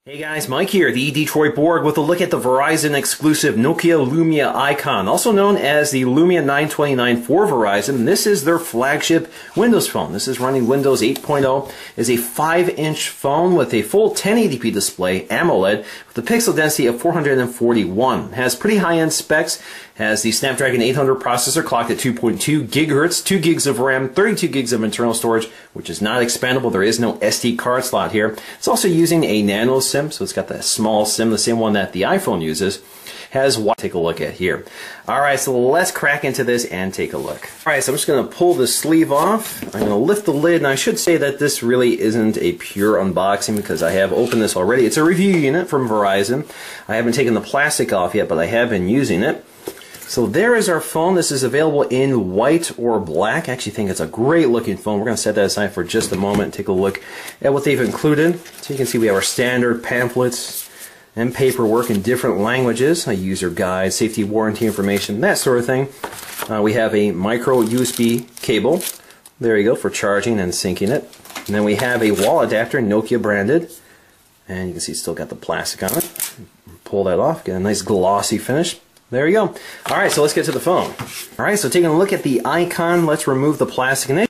Hey guys, Mike here, the Detroit Borg, with a look at the Verizon exclusive Nokia Lumia Icon, also known as the Lumia 929 for Verizon. This is their flagship Windows phone. This is running Windows 8.0. It's a 5-inch phone with a full 1080p display, AMOLED, with a pixel density of 441. It has pretty high-end specs. Has the Snapdragon 800 processor clocked at 2.2 gigahertz, 2 gigs of RAM, 32 gigs of internal storage, which is not expandable. There is no SD card slot here. It's also using a nano SIM, so it's got that small SIM, the same one that the iPhone uses. Has what? Take a look at here. Alright, so let's crack into this and take a look. Alright, so I'm just going to pull the sleeve off. I'm going to lift the lid, and I should say that this really isn't a pure unboxing because I have opened this already. It's a review unit from Verizon. I haven't taken the plastic off yet, but I have been using it. So there is our phone. This is available in white or black. I actually think it's a great looking phone. We're going to set that aside for just a moment and take a look at what they've included. So you can see we have our standard pamphlets and paperwork in different languages, a user guide, safety warranty information, that sort of thing. We have a micro USB cable. There you go, for charging and syncing it. And then we have a wall adapter, Nokia branded. And you can see it's still got the plastic on it. Pull that off, get a nice glossy finish. There you go. Alright, so let's get to the phone. Alright, so taking a look at the icon, let's remove the plastic. And